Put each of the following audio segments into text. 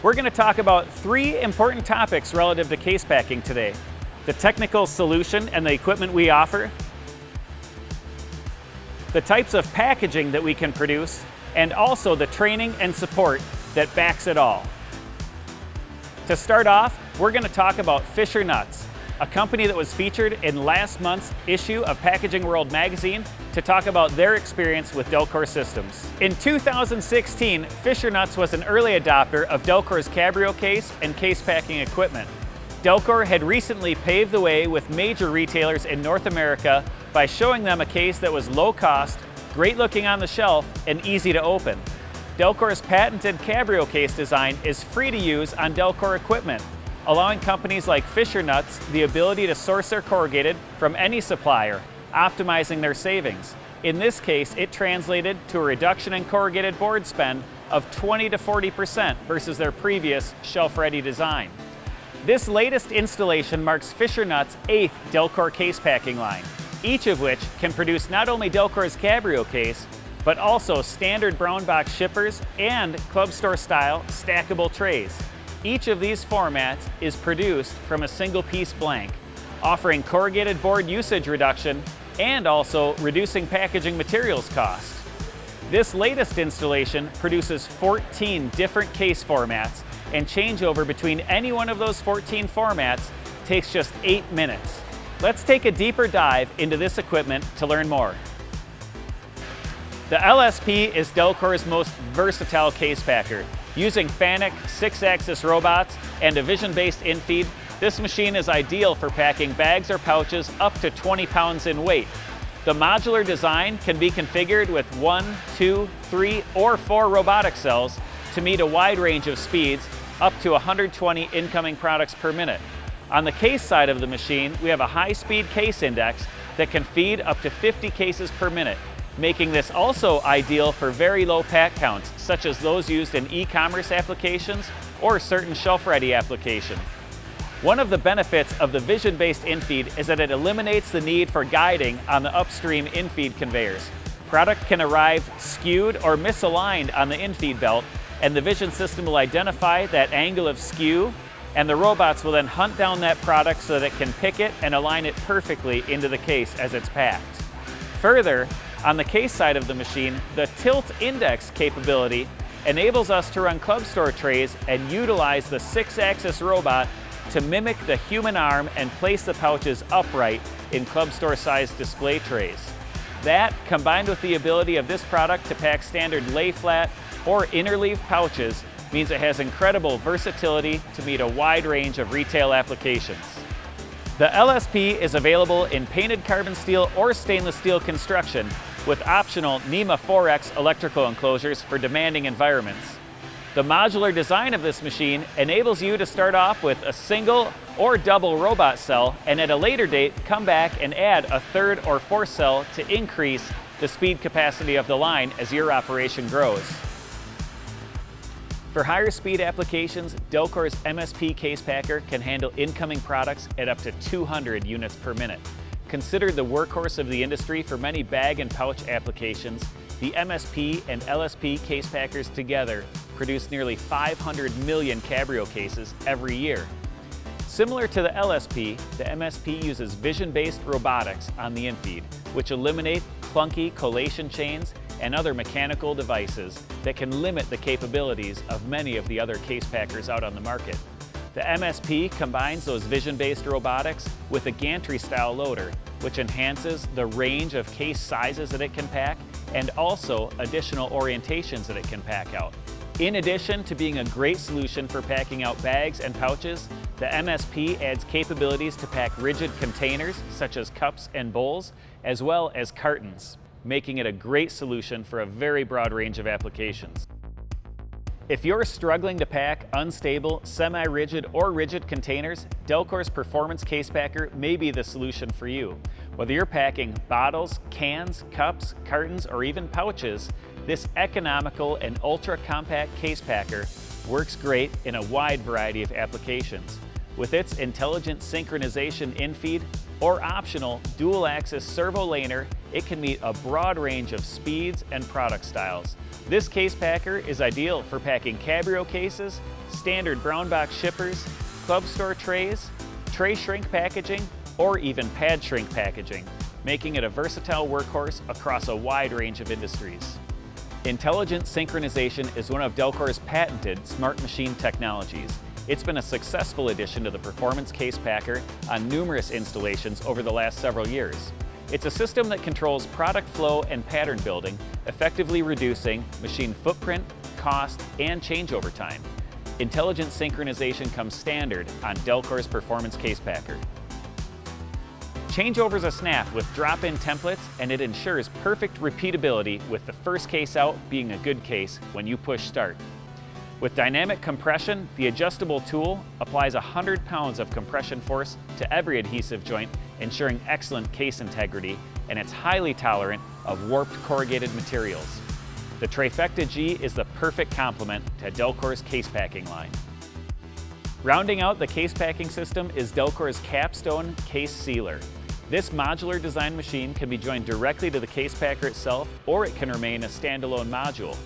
We're going to talk about 3 important topics relative to case packing today: the technical solution and the equipment we offer, the types of packaging that we can produce, and also the training and support that backs it all. To start off, we're going to talk about Fisher Nuts, a company that was featured in last month's issue of Packaging World magazine to talk about their experience with Delkor systems. In 2016, Fisher Nuts was an early adopter of Delkor's Cabrio case and case packing equipment. Delkor had recently paved the way with major retailers in North America by showing them a case that was low cost, great looking on the shelf, and easy to open. Delkor's patented Cabrio case design is free to use on Delkor equipment, allowing companies like Fisher Nuts the ability to source their corrugated from any supplier, optimizing their savings. In this case, it translated to a reduction in corrugated board spend of 20 to 40% versus their previous shelf-ready design. This latest installation marks Fisher Nuts' 8th Delkor case packing line, each of which can produce not only Delkor's Cabrio case, but also standard brown box shippers and club store style stackable trays. Each of these formats is produced from a single piece blank, offering corrugated board usage reduction and also reducing packaging materials cost. This latest installation produces 14 different case formats, and changeover between any one of those 14 formats takes just 8 minutes. Let's take a deeper dive into this equipment to learn more. The LSP is Delkor's most versatile case packer. Using FANUC 6-axis robots and a vision-based infeed, this machine is ideal for packing bags or pouches up to 20 pounds in weight. The modular design can be configured with 1, 2, 3, or 4 robotic cells to meet a wide range of speeds, up to 120 incoming products per minute. On the case side of the machine, we have a high-speed case index that can feed up to 50 cases per minute, making this also ideal for very low pack counts, such as those used in e-commerce applications or certain shelf-ready applications. One of the benefits of the vision-based infeed is that it eliminates the need for guiding on the upstream infeed conveyors. Product can arrive skewed or misaligned on the infeed belt, and the vision system will identify that angle of skew, and the robots will then hunt down that product so that it can pick it and align it perfectly into the case as it's packed. Further, on the case side of the machine, the tilt index capability enables us to run club store trays and utilize the 6-axis robot to mimic the human arm and place the pouches upright in club store sized display trays. That, combined with the ability of this product to pack standard lay flat or interleave pouches, means it has incredible versatility to meet a wide range of retail applications. The LSP is available in painted carbon steel or stainless steel construction, with optional NEMA 4X electrical enclosures for demanding environments. The modular design of this machine enables you to start off with a single or double robot cell, and at a later date come back and add a 3rd or 4th cell to increase the speed capacity of the line as your operation grows. For higher speed applications, Delkor's Msp Case Packer can handle incoming products at up to 200 units per minute. Considered the workhorse of the industry for many bag and pouch applications, the Msp and LSP case packers together produce nearly 500 million Cabrio cases every year. Similar to the LSP, the Msp uses vision-based robotics on the infeed, which eliminate clunky collation chains and other mechanical devices that can limit the capabilities of many of the other case packers out on the market. The Msp combines those vision-based robotics with a gantry-style loader, which enhances the range of case sizes that it can pack and also additional orientations that it can pack out. In addition to being a great solution for packing out bags and pouches, the Msp adds capabilities to pack rigid containers such as cups and bowls, as well as cartons, making it a great solution for a very broad range of applications. If you're struggling to pack unstable, semi-rigid, or rigid containers, Delkor's Performance Case Packer may be the solution for you. Whether you're packing bottles, cans, cups, cartons, or even pouches, this economical and ultra-compact case packer works great in a wide variety of applications. With its intelligent synchronization infeed or optional dual-axis servo laner, it can meet a broad range of speeds and product styles. This case packer is ideal for packing Cabrio cases standard brown box shippers, club store trays, tray shrink packaging, or even pad shrink packaging, making it a versatile workhorse across a wide range of industries. Intelligent synchronization is one of Delkor's patented smart machine technologies. It's been a successful addition to the Performance Case Packer on numerous installations over the last several years. It's a system that controls product flow and pattern building, effectively reducing machine footprint, cost, and changeover time. Intelligent synchronization comes standard on Delkor's Performance Case Packer. Changeover's a snap with drop-in templates, and it ensures perfect repeatability with the first case out being a good case when you push start. With dynamic compression, the adjustable tool applies 100 pounds of compression force to every adhesive joint, ensuring excellent case integrity, and it's highly tolerant of warped corrugated materials. The Trifecta G is the perfect complement to Delkor's case packing line. Rounding out the case packing system is Delkor's Capstone case sealer. This modular design machine can be joined directly to the case packer itself, or it can remain a standalone module.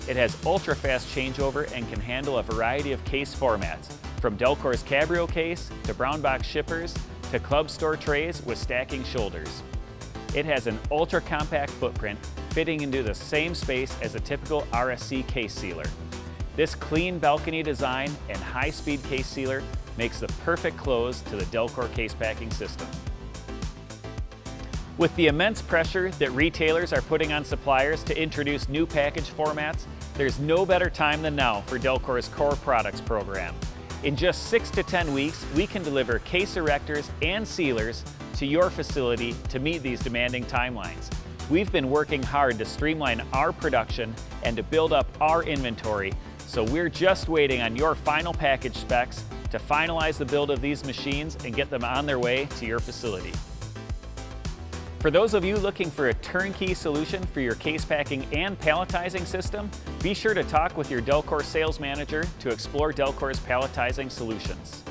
It has ultra-fast changeover and can handle a variety of case formats, from Delkor's Cabrio case to brown box shippers to club store trays with stacking shoulders. It has an ultra-compact footprint, fitting into the same space as a typical RSC case sealer. This clean balcony design and high-speed case sealer makes the perfect close to the Delkor case packing system. With the immense pressure that retailers are putting on suppliers to introduce new package formats, there's no better time than now for Delkor's Core Products program. In just 6 to 10 weeks, we can deliver case erectors and sealers to your facility to meet these demanding timelines. We've been working hard to streamline our production and to build up our inventory, so we're just waiting on your final package specs to finalize the build of these machines and get them on their way to your facility. For those of you looking for a turnkey solution for your case packing and palletizing system, be sure to talk with your Delkor sales manager to explore Delkor's palletizing solutions.